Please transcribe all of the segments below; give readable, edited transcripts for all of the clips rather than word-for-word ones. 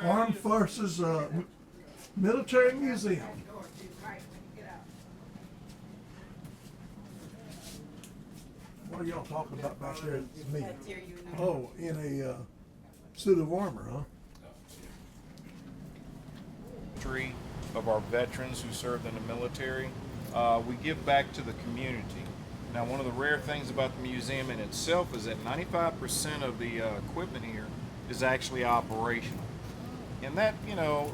Armed Forces Military Museum. What are y'all talking about back there at me? Oh, in a suit of armor, huh? Of our veterans who served in the military. We give back to the community. Now, one of the rare things about the museum in itself is that 95% of the equipment here is actually operational. And that,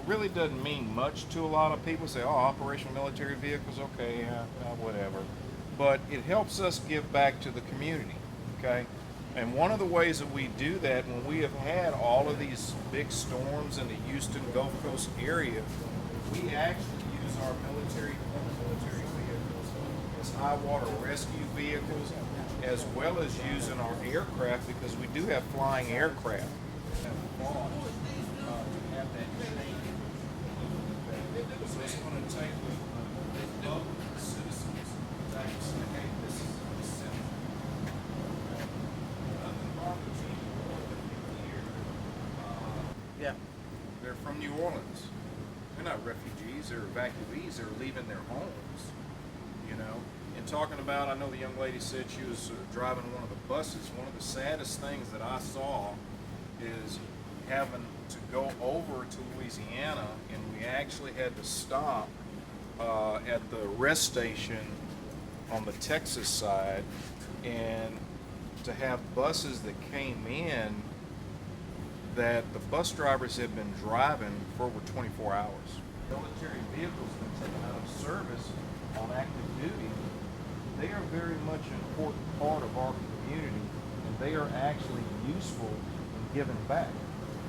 really doesn't mean much to a lot of people. Say, oh, operational military vehicles, okay, whatever. But it helps us give back to the community, okay? And one of the ways that we do that, when we have had all of these big storms in the Houston Gulf Coast area, we actually use our military vehicles as high water rescue vehicles, as well as using our aircraft, because we do have flying aircraft. So it's going to take the public, the citizens, to actually say, hey, this is essential. Yeah. They're from New Orleans. They're not refugees, they're evacuees, they're leaving their homes, And talking about, I know the young lady said she was driving one of the buses. One of the saddest things that I saw is having to go over to Louisiana, and we actually had to stop at the rest station on the Texas side, and to have buses that came in that the bus drivers had been driving for over 24 hours. Military vehicles have been taken out of service on active duty. They are very much an important part of our community, and they are actually useful in giving back.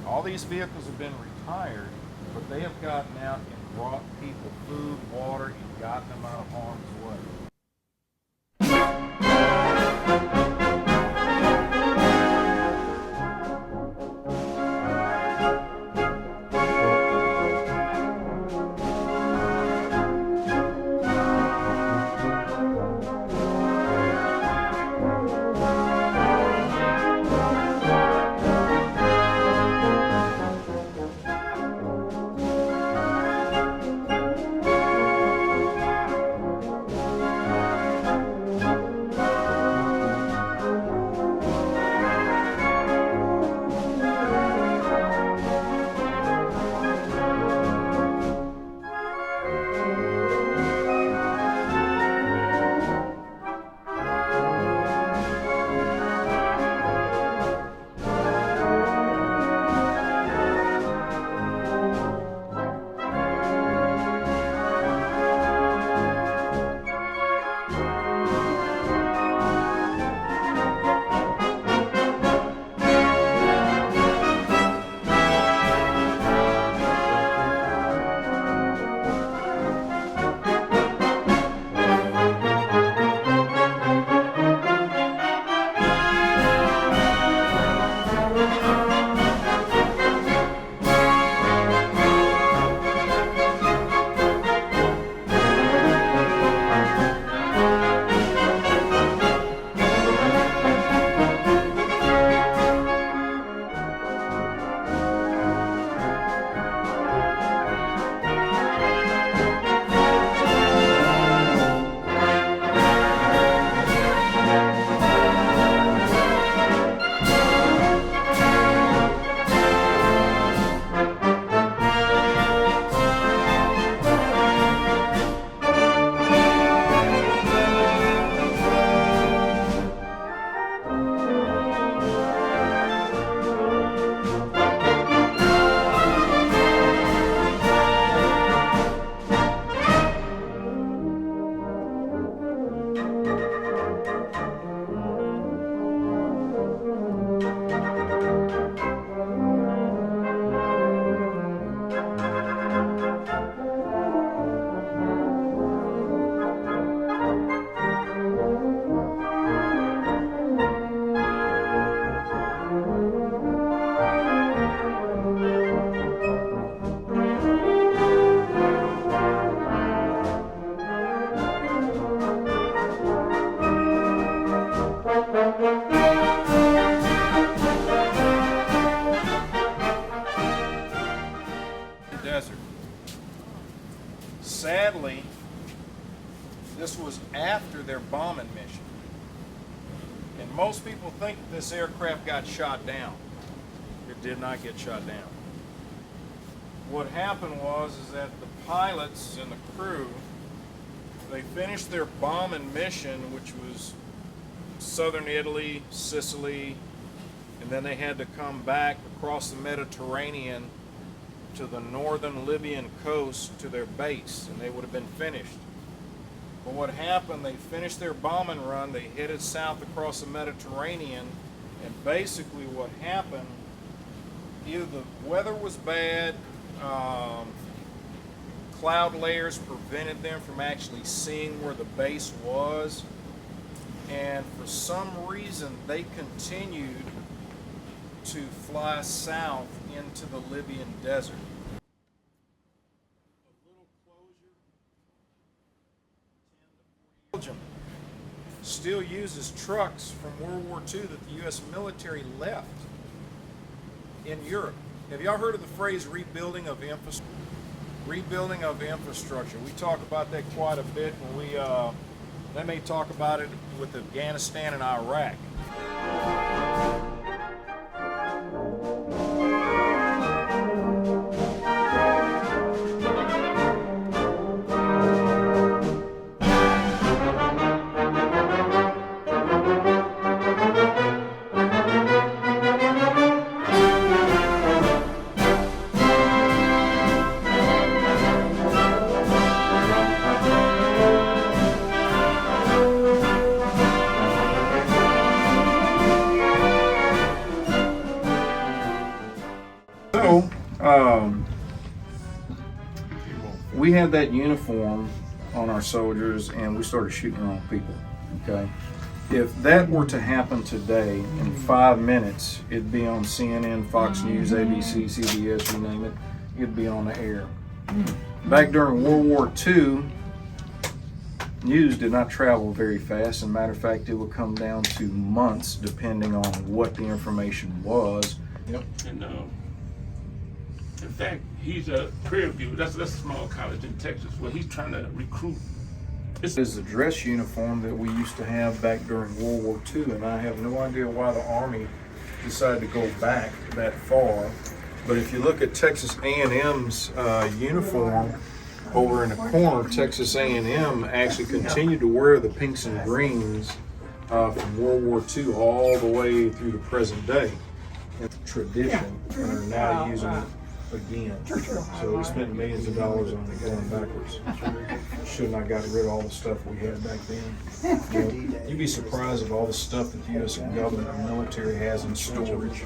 All these vehicles have been retired, but they have gotten out and brought people food, water, and gotten them out of harm's way. this was after their bombing mission. And most people think this aircraft got shot down. It did not get shot down. What happened was is that the pilots and the crew, they finished their bombing mission, which was southern Italy, Sicily, and then they had to come back across the Mediterranean to the northern Libyan coast to their base, and they would have been finished. But what happened, they finished their bombing run, they headed south across the Mediterranean, and basically what happened, either the weather was bad, cloud layers prevented them from actually seeing where the base was, and for some reason they continued to fly south into the Libyan desert. Belgium still uses trucks from World War II that the U.S. military left in Europe. Have y'all heard of the phrase rebuilding of infrastructure? Rebuilding of infrastructure. We talk about that quite a bit, and they may talk about it with Afghanistan and Iraq. We had that uniform on our soldiers and we started shooting our own people, okay? If that were to happen today, in 5 minutes, it'd be on CNN, Fox News, ABC, CBS, you name it, it'd be on the air. Back during World War II, news did not travel very fast. As a matter of fact, it would come down to months depending on what the information was. Yep. And in fact, he's a Prairie View. That's a small college in Texas where he's trying to recruit. This is the dress uniform that we used to have back during World War II, and I have no idea why the Army decided to go back that far. But if you look at Texas A&M's uniform over in the corner, Texas A&M actually continued to wear the pinks and greens from World War II all the way through the present day. It's tradition, and are now using it again. So we spent millions of dollars on it going backwards. Should not got rid of all the stuff we had back then. You'd be surprised of all the stuff that the U.S. government and military has in storage.